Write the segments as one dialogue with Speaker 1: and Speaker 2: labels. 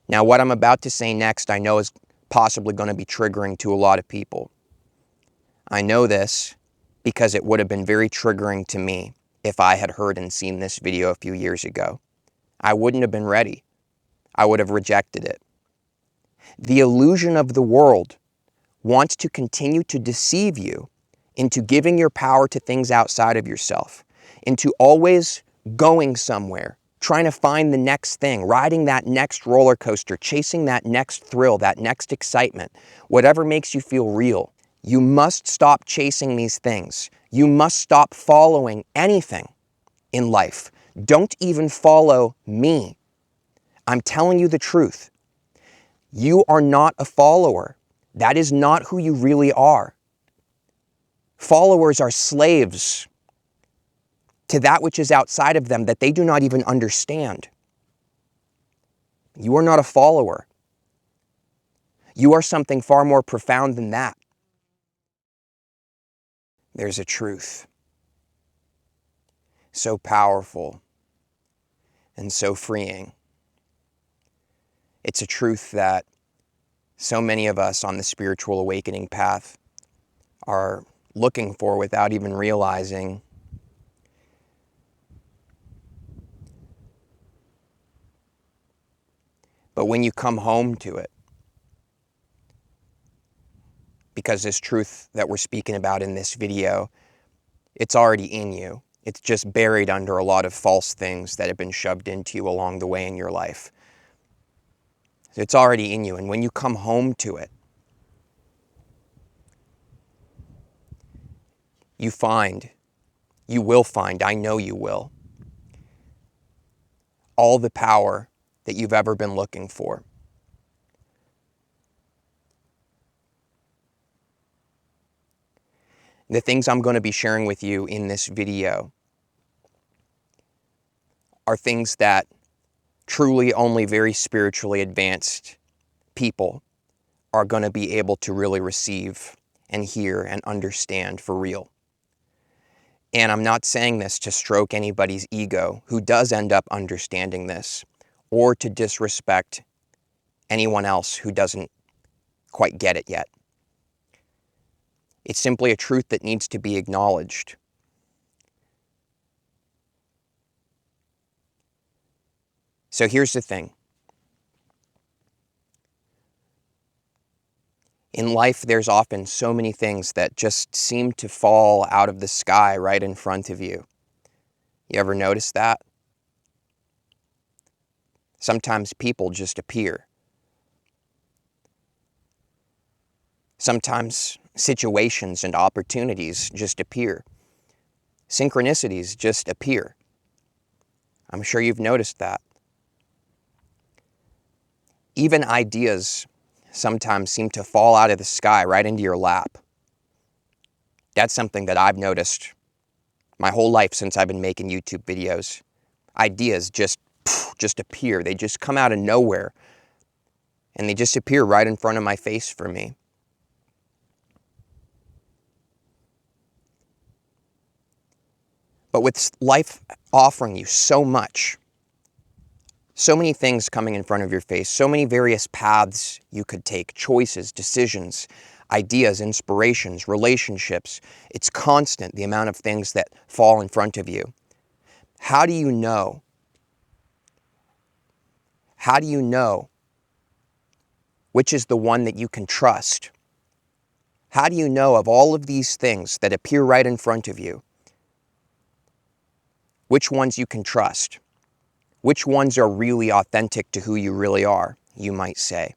Speaker 1: Now, what I'm about to say next, I know is possibly going to be triggering to a lot of people. I know this because it would have been very triggering to me if I had heard and seen this video a few years ago. I wouldn't have been ready. I would have rejected it. The illusion of the world wants to continue to deceive you into giving your power to things outside of yourself, into always going somewhere, trying to find the next thing, riding that next roller coaster, chasing that next thrill, that next excitement, whatever makes you feel real. You must stop chasing these things. You must stop following anything in life. Don't even follow me. I'm telling you the truth. You are not a follower. That is not who you really are. Followers are slaves to that which is outside of them that they do not even understand. You are not a follower. You are something far more profound than that. There's a truth so powerful and so freeing. It's a truth that so many of us on the spiritual awakening path are looking for without even realizing. But when you come home to it, because this truth that we're speaking about in this video, it's already in you. It's just buried under a lot of false things that have been shoved into you along the way in your life. It's already in you, and when you come home to it, you will find, I know you will, all the power that you've ever been looking for. The things I'm going to be sharing with you in this video are things that truly only very spiritually advanced people are going to be able to really receive and hear and understand for real. And I'm not saying this to stroke anybody's ego who does end up understanding this, or to disrespect anyone else who doesn't quite get it yet. It's simply a truth that needs to be acknowledged. So here's the thing. In life, there's often so many things that just seem to fall out of the sky right in front of you. You ever notice that? Sometimes people just appear. Sometimes situations and opportunities just appear. Synchronicities just appear. I'm sure you've noticed that. Even ideas sometimes seem to fall out of the sky right into your lap. That's something that I've noticed my whole life since I've been making YouTube videos. Ideas just appear. They just come out of nowhere. And they just appear right in front of my face for me. But with life offering you so much, so many things coming in front of your face, so many various paths you could take, choices, decisions, ideas, inspirations, relationships. It's constant, the amount of things that fall in front of you. How do you know? How do you know which is the one that you can trust? How do you know of all of these things that appear right in front of you, which ones you can trust? Which ones are really authentic to who you really are, you might say?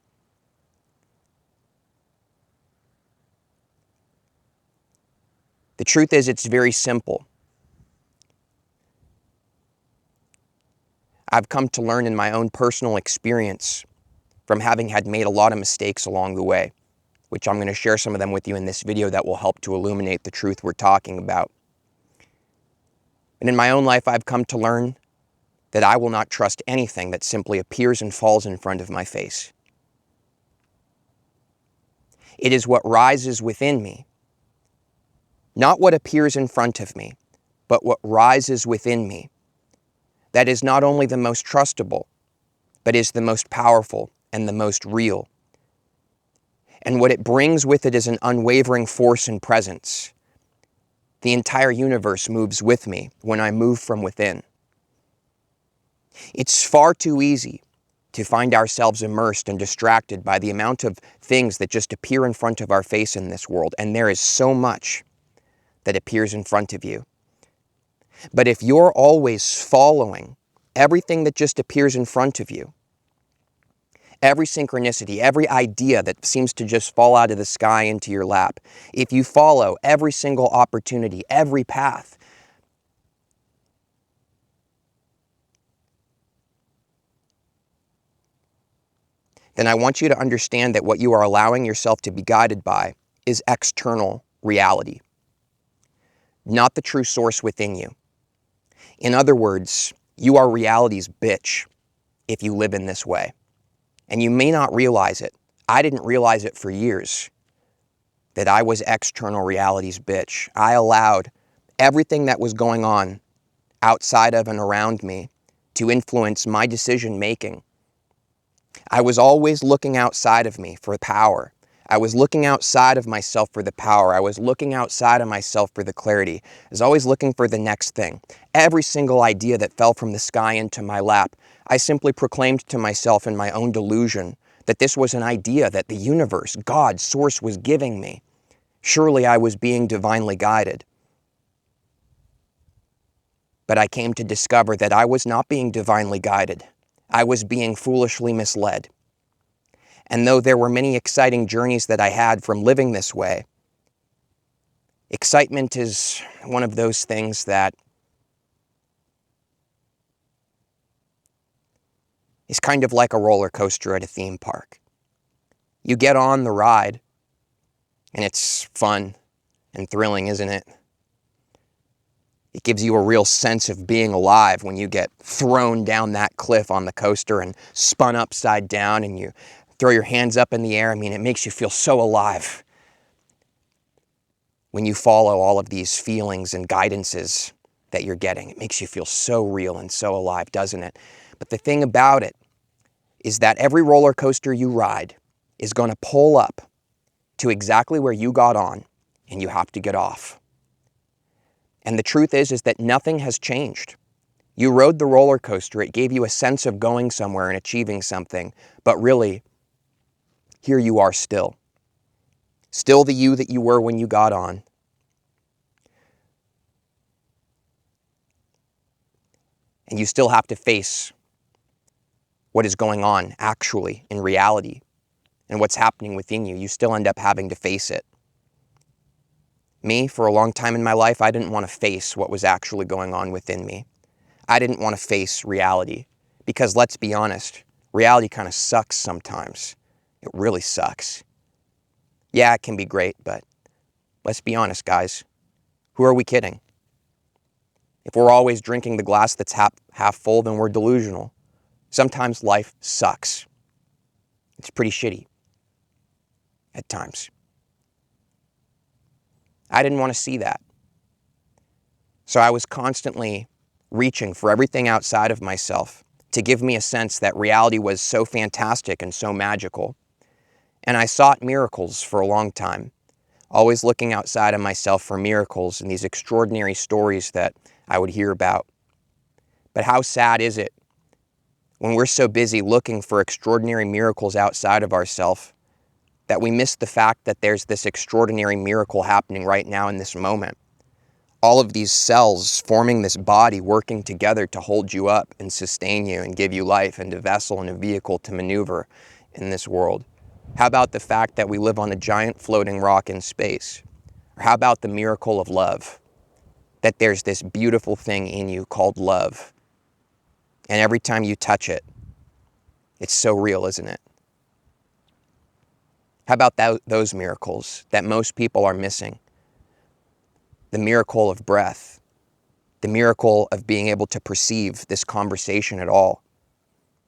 Speaker 1: The truth is, it's very simple. I've come to learn in my own personal experience from having had made a lot of mistakes along the way, which I'm going to share some of them with you in this video that will help to illuminate the truth we're talking about. And in my own life, I've come to learn that I will not trust anything that simply appears and falls in front of my face. It is what rises within me, not what appears in front of me, but what rises within me, that is not only the most trustable, but is the most powerful and the most real. And what it brings with it is an unwavering force and presence. The entire universe moves with me when I move from within. It's far too easy to find ourselves immersed and distracted by the amount of things that just appear in front of our face in this world, and there is so much that appears in front of you. But if you're always following everything that just appears in front of you, every synchronicity, every idea that seems to just fall out of the sky into your lap, if you follow every single opportunity, every path, then I want you to understand that what you are allowing yourself to be guided by is external reality, not the true source within you. In other words, you are reality's bitch if you live in this way. And you may not realize it. I didn't realize it for years, that I was external reality's bitch. I allowed everything that was going on outside of and around me to influence my decision making. I was always looking outside of me for power. I was looking outside of myself for the power. I was looking outside of myself for the clarity. I was always looking for the next thing. Every single idea that fell from the sky into my lap, I simply proclaimed to myself in my own delusion that this was an idea that the universe, God, Source was giving me. Surely I was being divinely guided. But I came to discover that I was not being divinely guided. I was being foolishly misled. And though there were many exciting journeys that I had from living this way, excitement is one of those things that is kind of like a roller coaster at a theme park. You get on the ride, and it's fun and thrilling, isn't it? It gives you a real sense of being alive when you get thrown down that cliff on the coaster and spun upside down and you throw your hands up in the air. I mean, it makes you feel so alive when you follow all of these feelings and guidances that you're getting. It makes you feel so real and so alive, doesn't it? But the thing about it is that every roller coaster you ride is going to pull up to exactly where you got on, and you have to get off. And the truth is that nothing has changed. You rode the roller coaster, it gave you a sense of going somewhere and achieving something, but really, here you are still. Still the you that you were when you got on. And you still have to face what is going on actually in reality and what's happening within you. You still end up having to face it. Me, for a long time in my life, I didn't want to face what was actually going on within me. I didn't want to face reality because, let's be honest, reality kind of sucks sometimes. It really sucks. Yeah, it can be great, but let's be honest, guys. Who are we kidding? If we're always drinking the glass that's half full, then we're delusional. Sometimes life sucks. It's pretty shitty at times. I didn't want to see that. So I was constantly reaching for everything outside of myself to give me a sense that reality was so fantastic and so magical. And I sought miracles for a long time, always looking outside of myself for miracles and these extraordinary stories that I would hear about. But how sad is it when we're so busy looking for extraordinary miracles outside of ourselves that we miss the fact that there's this extraordinary miracle happening right now in this moment. All of these cells forming this body working together to hold you up and sustain you and give you life and a vessel and a vehicle to maneuver in this world. How about the fact that we live on a giant floating rock in space? Or how about the miracle of love? That there's this beautiful thing in you called love. And every time you touch it, it's so real, isn't it? How about those miracles that most people are missing? The miracle of breath. The miracle of being able to perceive this conversation at all.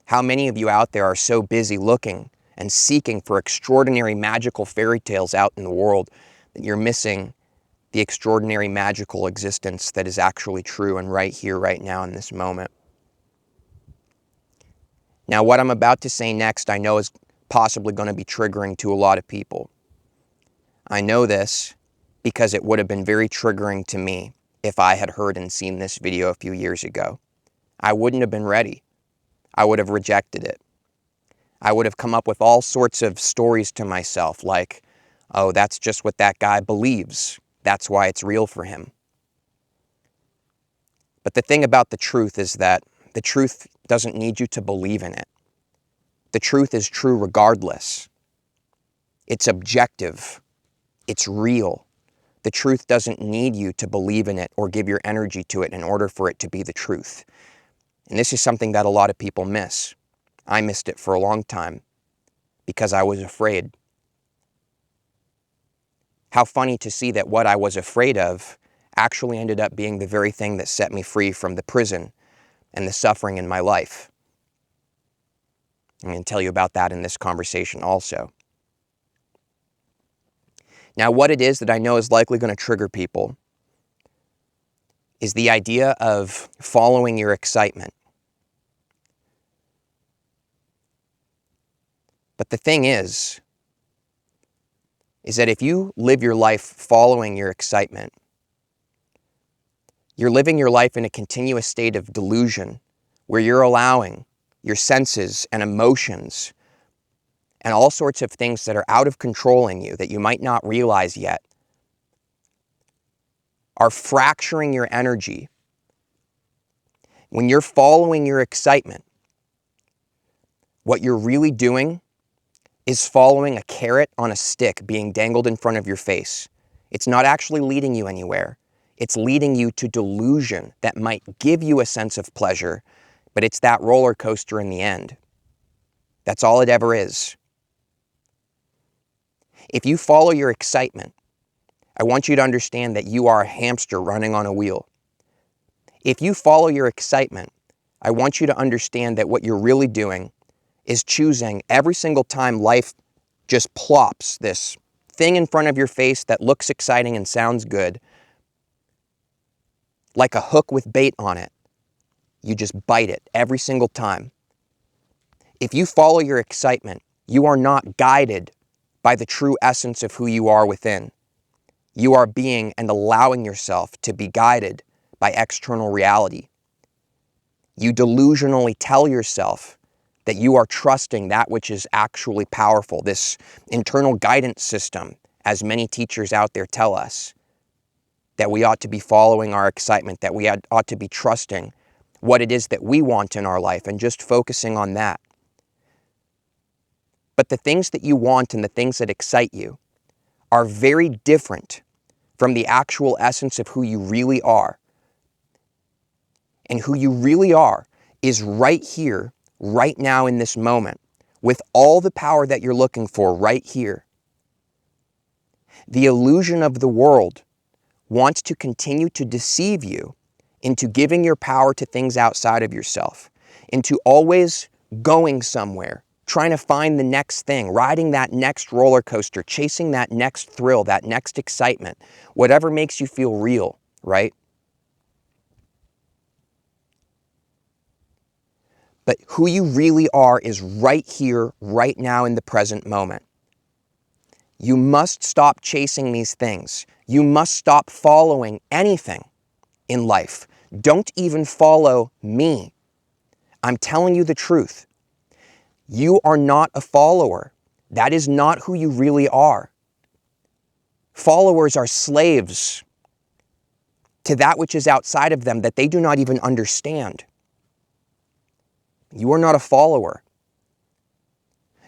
Speaker 1: How many of you out there are so busy looking and seeking for extraordinary magical fairy tales out in the world that you're missing the extraordinary magical existence that is actually true and right here, right now in this moment? Now, what I'm about to say next, I know is possibly going to be triggering to a lot of people. I know this because it would have been very triggering to me if I had heard and seen this video a few years ago. I wouldn't have been ready. I would have rejected it. I would have come up with all sorts of stories to myself like, oh, that's just what that guy believes. That's why it's real for him. But the thing about the truth is that the truth doesn't need you to believe in it. The truth is true regardless. It's objective. It's real. The truth doesn't need you to believe in it or give your energy to it in order for it to be the truth. And this is something that a lot of people miss. I missed it for a long time because I was afraid. How funny to see that what I was afraid of actually ended up being the very thing that set me free from the prison and the suffering in my life. I'm going to tell you about that in this conversation also. Now, what it is that I know is likely going to trigger people is the idea of following your excitement. But the thing is that if you live your life following your excitement, you're living your life in a continuous state of delusion where you're allowing your senses and emotions and all sorts of things that are out of controlling you that you might not realize yet are fracturing your energy. When you're following your excitement, what you're really doing is following a carrot on a stick being dangled in front of your face. It's not actually leading you anywhere. It's leading you to delusion that might give you a sense of pleasure, but it's that roller coaster in the end. That's all it ever is. If you follow your excitement, I want you to understand that you are a hamster running on a wheel. If you follow your excitement, I want you to understand that what you're really doing is choosing every single time life just plops this thing in front of your face that looks exciting and sounds good, like a hook with bait on it. You just bite it every single time. If you follow your excitement, you are not guided by the true essence of who you are within. You are being and allowing yourself to be guided by external reality. You delusionally tell yourself that you are trusting that which is actually powerful, this internal guidance system, as many teachers out there tell us, that we ought to be following our excitement, that we ought to be trusting what it is that we want in our life and just focusing on that. But the things that you want and the things that excite you are very different from the actual essence of who you really are. And who you really are is right here, right now in this moment, with all the power that you're looking for right here. The illusion of the world wants to continue to deceive you into giving your power to things outside of yourself, into always going somewhere, trying to find the next thing, riding that next roller coaster, chasing that next thrill, that next excitement, whatever makes you feel real, right? But who you really are is right here, right now in the present moment. You must stop chasing these things. You must stop following anything in life. Don't even follow me. I'm telling you the truth. You are not a follower. That is not who you really are. Followers are slaves to that which is outside of them that they do not even understand. You are not a follower.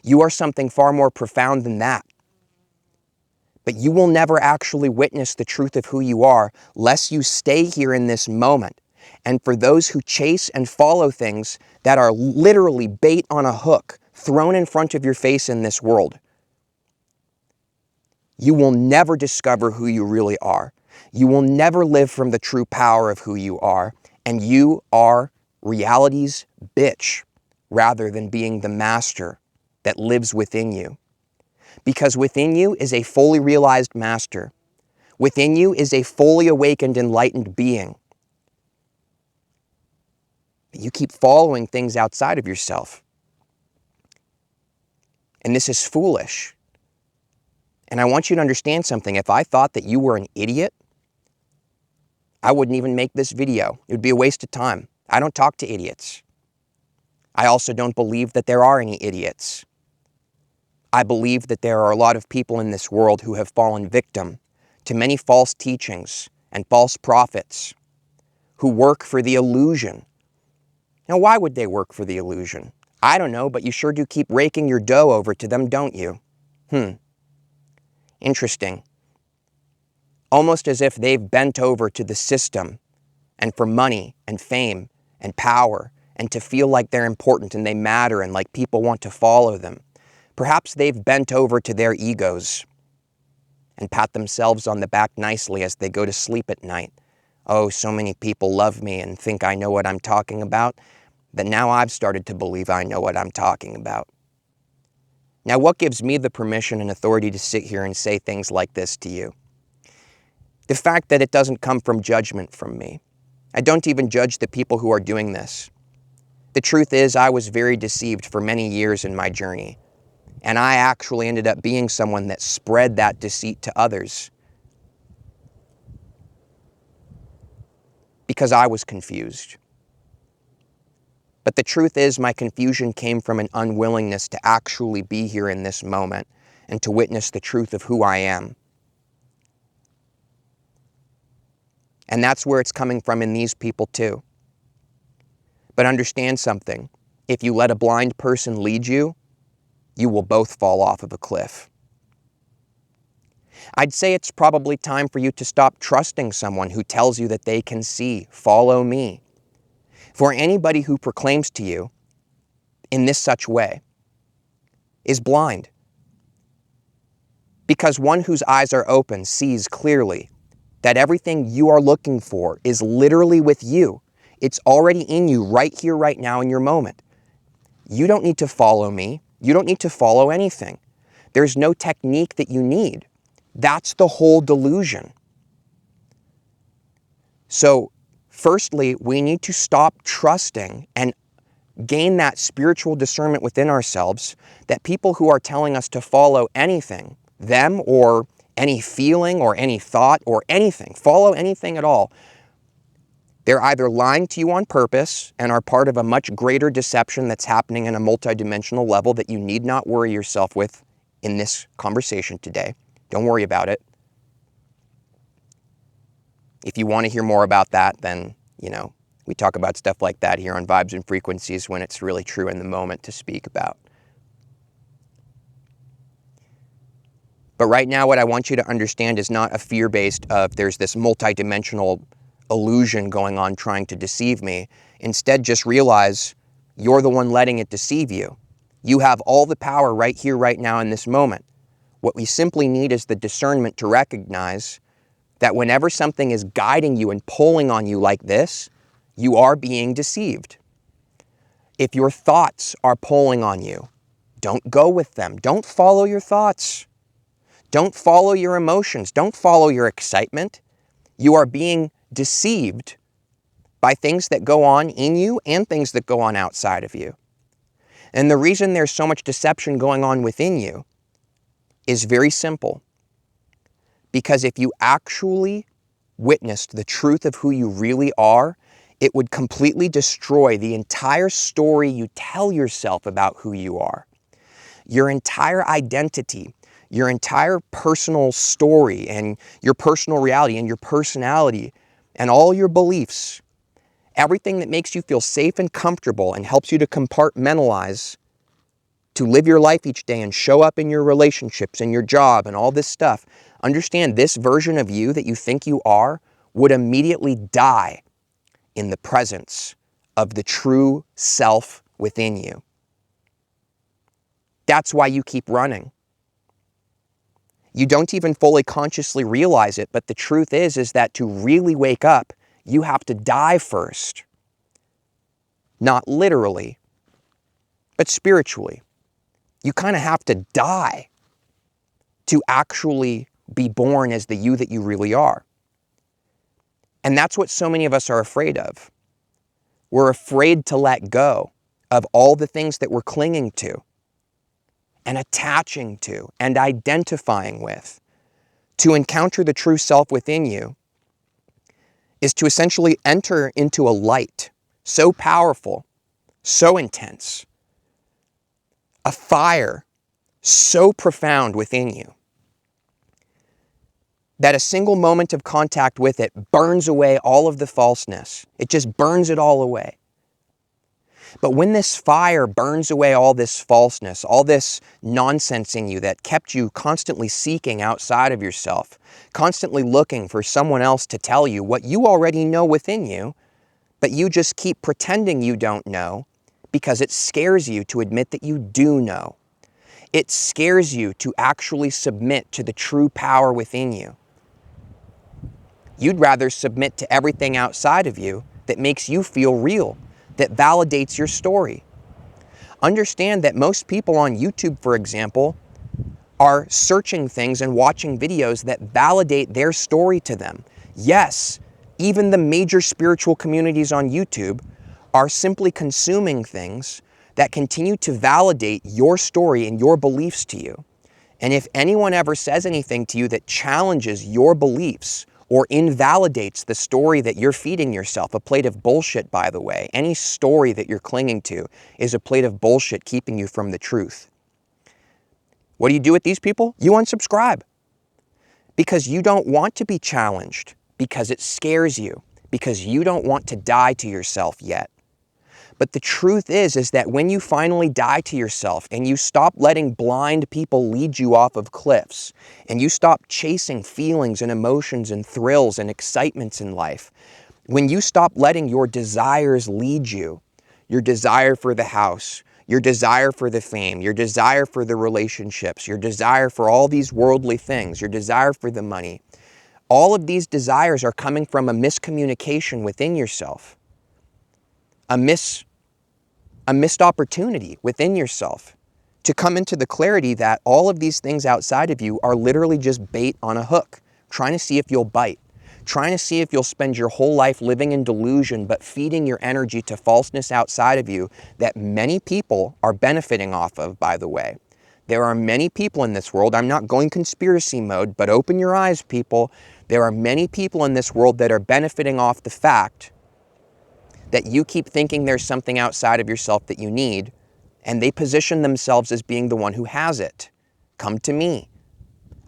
Speaker 1: You are something far more profound than that. But you will never actually witness the truth of who you are lest you stay here in this moment. And for those who chase and follow things that are literally bait on a hook thrown in front of your face in this world, you will never discover who you really are. You will never live from the true power of who you are. And you are reality's bitch rather than being the master that lives within you. Because within you is a fully realized master. Within you is a fully awakened, enlightened being. You keep following things outside of yourself. And this is foolish. And I want you to understand something. If I thought that you were an idiot, I wouldn't even make this video. It would be a waste of time. I don't talk to idiots. I also don't believe that there are any idiots. I believe that there are a lot of people in this world who have fallen victim to many false teachings and false prophets who work for the illusion. Now, why would they work for the illusion? I don't know, but you sure do keep raking your dough over to them, don't you? Interesting. Almost as if they've bent over to the system and for money and fame and power and to feel like they're important and they matter and like people want to follow them. Perhaps they've bent over to their egos and pat themselves on the back nicely as they go to sleep at night. Oh, so many people love me and think I know what I'm talking about, that now I've started to believe I know what I'm talking about. Now, what gives me the permission and authority to sit here and say things like this to you? The fact that it doesn't come from judgment from me. I don't even judge the people who are doing this. The truth is, I was very deceived for many years in my journey, and I actually ended up being someone that spread that deceit to others because I was confused. But the truth is, my confusion came from an unwillingness to actually be here in this moment and to witness the truth of who I am. And that's where it's coming from in these people too. But understand something. If you let a blind person lead you, you will both fall off of a cliff. I'd say it's probably time for you to stop trusting someone who tells you that they can see, follow me. For anybody who proclaims to you in this such way is blind. Because one whose eyes are open sees clearly that everything you are looking for is literally with you. It's already in you right here, right now in your moment. You don't need to follow me. You don't need to follow anything. There's no technique that you need. That's the whole delusion. So, firstly, we need to stop trusting and gain that spiritual discernment within ourselves that people who are telling us to follow anything, them or any feeling or any thought or anything, follow anything at all, they're either lying to you on purpose and are part of a much greater deception that's happening in a multidimensional level that you need not worry yourself with in this conversation today. Don't worry about it. If you want to hear more about that, then, we talk about stuff like that here on Vibes and Frequencies when it's really true in the moment to speak about. But right now, what I want you to understand is not a fear-based of there's this multidimensional illusion going on trying to deceive me. Instead, just realize you're the one letting it deceive you. You have all the power right here, right now in this moment. What we simply need is the discernment to recognize that whenever something is guiding you and pulling on you like this, you are being deceived. If your thoughts are pulling on you, don't go with them. Don't follow your thoughts. Don't follow your emotions. Don't follow your excitement. You are being deceived by things that go on in you and things that go on outside of you. And the reason there's so much deception going on within you is very simple. Because if you actually witnessed the truth of who you really are, it would completely destroy the entire story you tell yourself about who you are. Your entire identity, your entire personal story and your personal reality and your personality and all your beliefs, everything that makes you feel safe and comfortable and helps you to compartmentalize, to live your life each day and show up in your relationships and your job and all this stuff. Understand this version of you that you think you are would immediately die in the presence of the true self within you. That's why you keep running. You don't even fully consciously realize it, but the truth is that to really wake up, you have to die first. Not literally, but spiritually. You kind of have to die to actually be born as the you that you really are. And that's what so many of us are afraid of. We're afraid to let go of all the things that we're clinging to. and attaching to and identifying with to encounter the true self within you is to essentially enter into a light so powerful, so intense, a fire so profound within you that a single moment of contact with it burns away all of the falseness. It just burns it all away. But when this fire burns away all this falseness, all this nonsense in you that kept you constantly seeking outside of yourself, constantly looking for someone else to tell you what you already know within you, but you just keep pretending you don't know because it scares you to admit that you do know. It scares you to actually submit to the true power within you. You'd rather submit to everything outside of you that makes you feel real, that validates your story. Understand that most people on YouTube, for example, are searching things and watching videos that validate their story to them. Yes, even the major spiritual communities on YouTube are simply consuming things that continue to validate your story and your beliefs to you. And if anyone ever says anything to you that challenges your beliefs or invalidates the story that you're feeding yourself, a plate of bullshit, by the way, any story that you're clinging to is a plate of bullshit keeping you from the truth. What do you do with these people? You unsubscribe because you don't want to be challenged, because it scares you, because you don't want to die to yourself yet. But the truth is that when you finally die to yourself and you stop letting blind people lead you off of cliffs and you stop chasing feelings and emotions and thrills and excitements in life, when you stop letting your desires lead you, your desire for the house, your desire for the fame, your desire for the relationships, your desire for all these worldly things, your desire for the money, all of these desires are coming from a miscommunication within yourself. A missed opportunity within yourself to come into the clarity that all of these things outside of you are literally just bait on a hook, trying to see if you'll bite, trying to see if you'll spend your whole life living in delusion, but feeding your energy to falseness outside of you that many people are benefiting off of, by the way. There are many people in this world, I'm not going conspiracy mode, but open your eyes, people. There are many people in this world that are benefiting off the fact that you keep thinking there's something outside of yourself that you need, and they position themselves as being the one who has it. Come to me.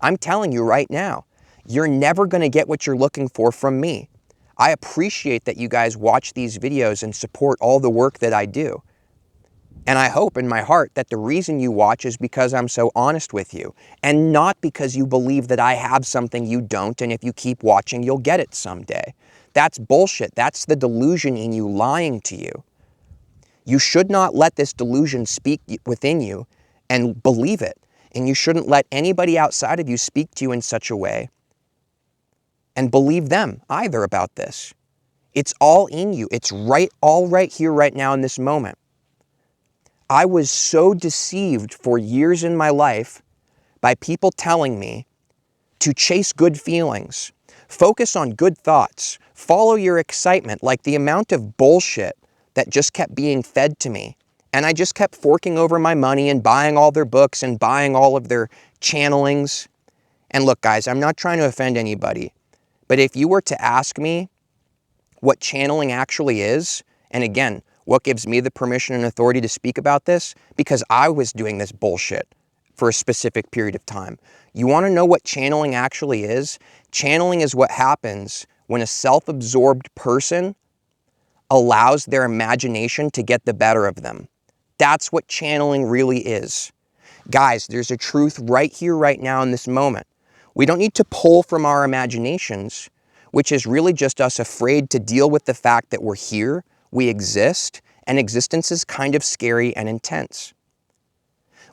Speaker 1: I'm telling you right now, you're never going to get what you're looking for from me. I appreciate that you guys watch these videos and support all the work that I do. And I hope in my heart that the reason you watch is because I'm so honest with you, and not because you believe that I have something you don't, and if you keep watching, you'll get it someday. That's bullshit. That's the delusion in you lying to you. You should not let this delusion speak within you and believe it. And you shouldn't let anybody outside of you speak to you in such a way and believe them either about this. It's all in you. It's all right here, right now in this moment. I was so deceived for years in my life by people telling me to chase good feelings, focus on good thoughts, follow your excitement, like the amount of bullshit that just kept being fed to me. And I just kept forking over my money and buying all their books and buying all of their channelings. And look, guys, I'm not trying to offend anybody, but if you were to ask me what channeling actually is, and again, what gives me the permission and authority to speak about this? Because I was doing this bullshit for a specific period of time. You want to know what channeling actually is? Channeling is what happens when a self-absorbed person allows their imagination to get the better of them. That's what channeling really is. Guys, there's a truth right here, right now in this moment. We don't need to pull from our imaginations, which is really just us afraid to deal with the fact that we're here, we exist, and existence is kind of scary and intense.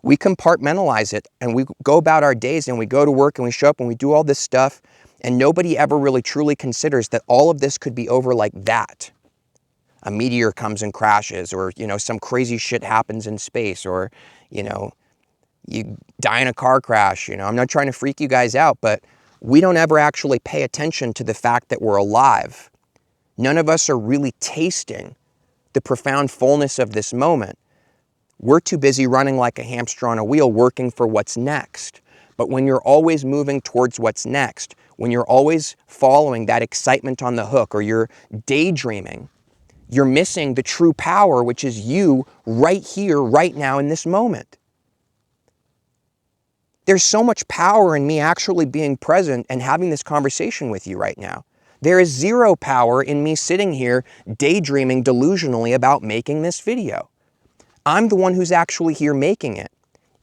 Speaker 1: We compartmentalize it and we go about our days and we go to work and we show up and we do all this stuff, and nobody ever really truly considers that all of this could be over like that. A meteor comes and crashes, or, some crazy shit happens in space, or, you die in a car crash. I'm not trying to freak you guys out, but we don't ever actually pay attention to the fact that we're alive. None of us are really tasting the profound fullness of this moment. We're too busy running like a hamster on a wheel, working for what's next. But when you're always moving towards what's next, when you're always following that excitement on the hook, or you're daydreaming, you're missing the true power, which is you right here, right now, in this moment. There's so much power in me actually being present and having this conversation with you right now. There is zero power in me sitting here daydreaming delusionally about making this video. I'm the one who's actually here making it.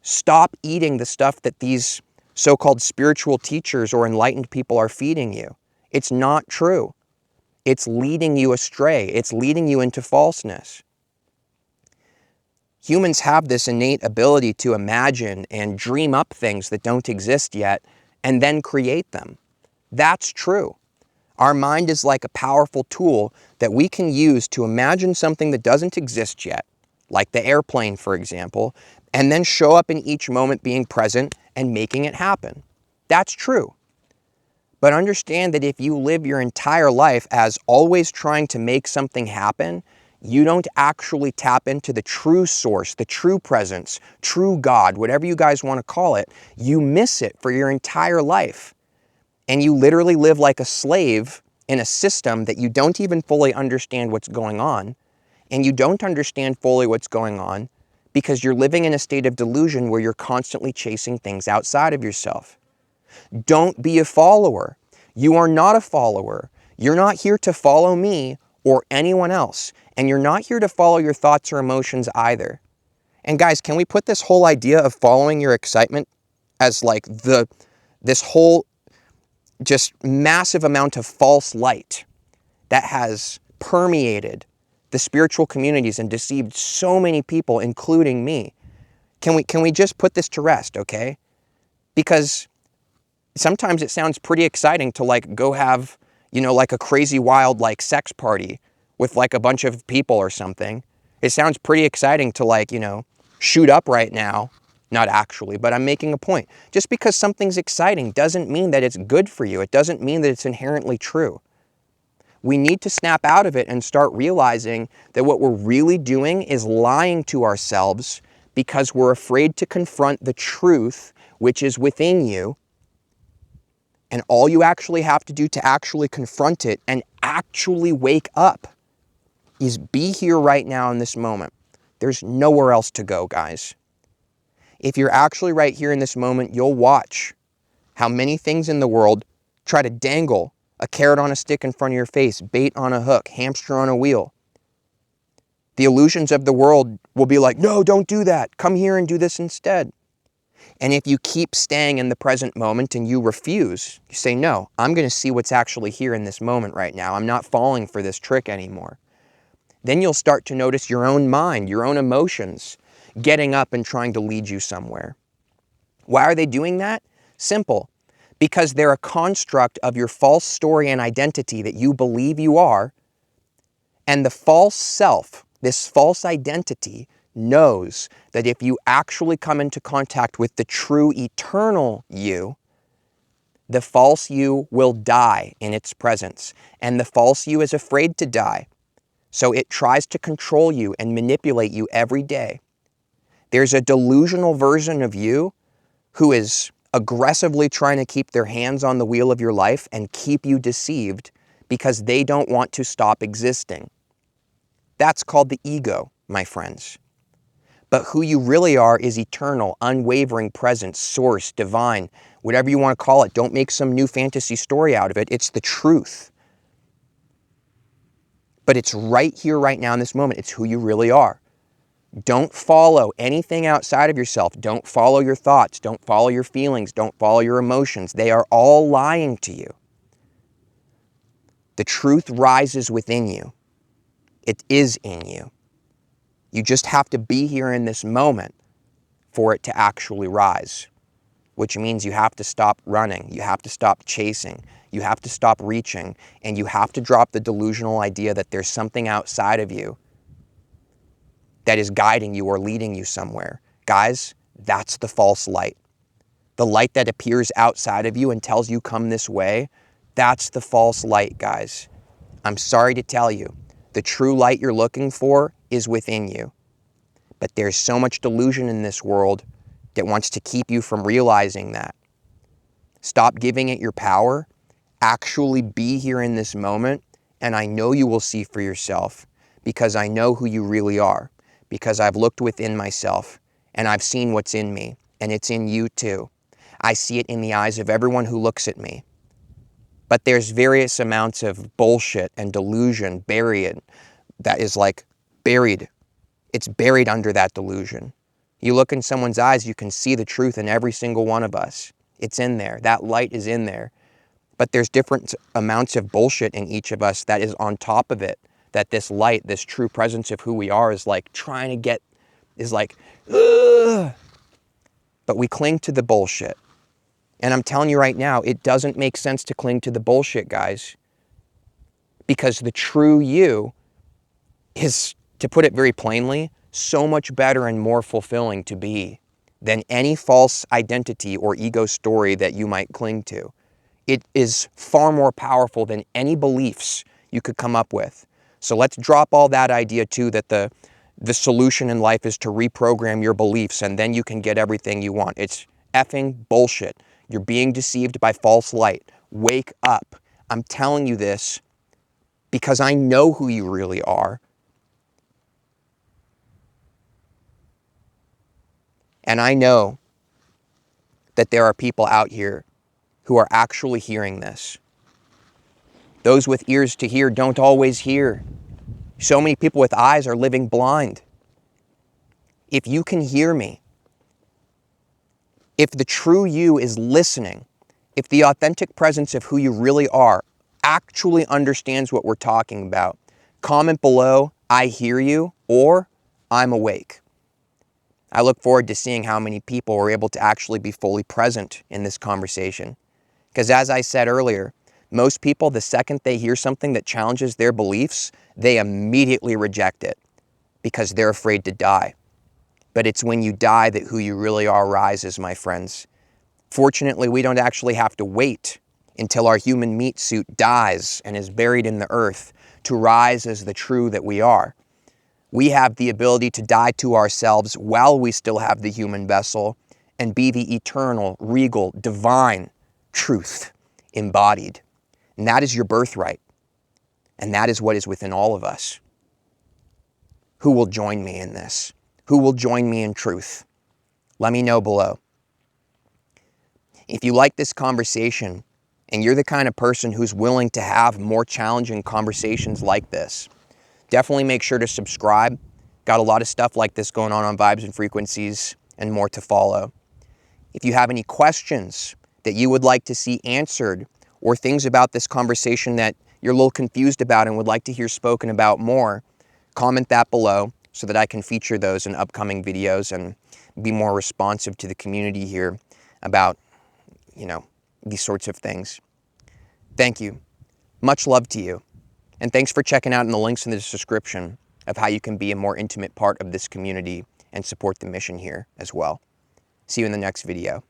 Speaker 1: Stop eating the stuff that these so-called spiritual teachers or enlightened people are feeding you. It's not true. It's leading you astray. It's leading you into falseness. Humans have this innate ability to imagine and dream up things that don't exist yet and then create them. That's true. Our mind is like a powerful tool that we can use to imagine something that doesn't exist yet, like the airplane, for example, and then show up in each moment being present and making it happen. That's true. But understand that if you live your entire life as always trying to make something happen, you don't actually tap into the true source, the true presence, true God, whatever you guys want to call it. You miss it for your entire life. And you literally live like a slave in a system that you don't even fully understand what's going on. And you don't understand fully what's going on because you're living in a state of delusion where you're constantly chasing things outside of yourself. Don't be a follower. You are not a follower. You're not here to follow me or anyone else. And you're not here to follow your thoughts or emotions either. And guys, can we put this whole idea of following your excitement as like this whole just massive amount of false light that has permeated the spiritual communities and deceived so many people, including me? Can we just put this to rest, okay? Because sometimes it sounds pretty exciting to like go have, like a crazy wild like sex party with like a bunch of people or something. It sounds pretty exciting to like, shoot up right now. Not actually, but I'm making a point. Just because something's exciting doesn't mean that it's good for you. It doesn't mean that it's inherently true. We need to snap out of it and start realizing that what we're really doing is lying to ourselves because we're afraid to confront the truth which is within you. And all you actually have to do to actually confront it and actually wake up is be here right now in this moment. There's nowhere else to go, guys. If you're actually right here in this moment, you'll watch how many things in the world try to dangle a carrot on a stick in front of your face, bait on a hook, hamster on a wheel. The illusions of the world will be like, no, don't do that. Come here and do this instead. And if you keep staying in the present moment and you refuse, you say, no, I'm going to see what's actually here in this moment right now. I'm not falling for this trick anymore. Then you'll start to notice your own mind, your own emotions, getting up and trying to lead you somewhere. Why are they doing that? Simple. Because they're a construct of your false story and identity that you believe you are. And the false self, this false identity, knows that if you actually come into contact with the true eternal you, the false you will die in its presence. And the false you is afraid to die. So it tries to control you and manipulate you every day. There's a delusional version of you who is aggressively trying to keep their hands on the wheel of your life and keep you deceived because they don't want to stop existing. That's called the ego, my friends. But who you really are is eternal, unwavering presence, source, divine, whatever you want to call it. Don't make some new fantasy story out of it. It's the truth. But it's right here, right now in this moment. It's who you really are. Don't follow anything outside of yourself. Don't follow your thoughts. Don't follow your feelings. Don't follow your emotions. They are all lying to you. The truth rises within you. It is in you. You just have to be here in this moment for it to actually rise, which means you have to stop running. You have to stop chasing. You have to stop reaching. And you have to drop the delusional idea that there's something outside of you that is guiding you or leading you somewhere. Guys, that's the false light. The light that appears outside of you and tells you come this way, that's the false light, guys. I'm sorry to tell you, the true light you're looking for is within you. But there's so much delusion in this world that wants to keep you from realizing that. Stop giving it your power. Actually be here in this moment, and I know you will see for yourself, because I know who you really are, because I've looked within myself and I've seen what's in me, and it's in you too. I see it in the eyes of everyone who looks at me. But there's various amounts of bullshit and delusion buried that is like buried. It's buried under that delusion. You look in someone's eyes, you can see the truth in every single one of us. It's in there. That light is in there. But there's different amounts of bullshit in each of us that is on top of it. That this light, this true presence of who we are is like trying to get, is like, ugh. But we cling to the bullshit. And I'm telling you right now, it doesn't make sense to cling to the bullshit, guys. Because the true you is, to put it very plainly, so much better and more fulfilling to be than any false identity or ego story that you might cling to. It is far more powerful than any beliefs you could come up with. So let's drop all that idea too, that the solution in life is to reprogram your beliefs and then you can get everything you want. It's effing bullshit. You're being deceived by false light. Wake up. I'm telling you this because I know who you really are. And I know that there are people out here who are actually hearing this. Those with ears to hear don't always hear. So many people with eyes are living blind. If you can hear me, if the true you is listening, if the authentic presence of who you really are actually understands what we're talking about, comment below, I hear you, or I'm awake. I look forward to seeing how many people are able to actually be fully present in this conversation. Because as I said earlier, most people, the second they hear something that challenges their beliefs, they immediately reject it because they're afraid to die. But it's when you die that who you really are rises, my friends. Fortunately, we don't actually have to wait until our human meat suit dies and is buried in the earth to rise as the true that we are. We have the ability to die to ourselves while we still have the human vessel and be the eternal, regal, divine truth embodied. And that is your birthright. And that is what is within all of us. Who will join me in this? Who will join me in truth? Let me know below. If you like this conversation and you're the kind of person who's willing to have more challenging conversations like this, definitely make sure to subscribe. Got a lot of stuff like this going on Vibes and Frequencies and more to follow. If you have any questions that you would like to see answered or things about this conversation that you're a little confused about and would like to hear spoken about more, comment that below so that I can feature those in upcoming videos and be more responsive to the community here about, these sorts of things. Thank you. Much love to you. And thanks for checking out in the links in the description of how you can be a more intimate part of this community and support the mission here as well. See you in the next video.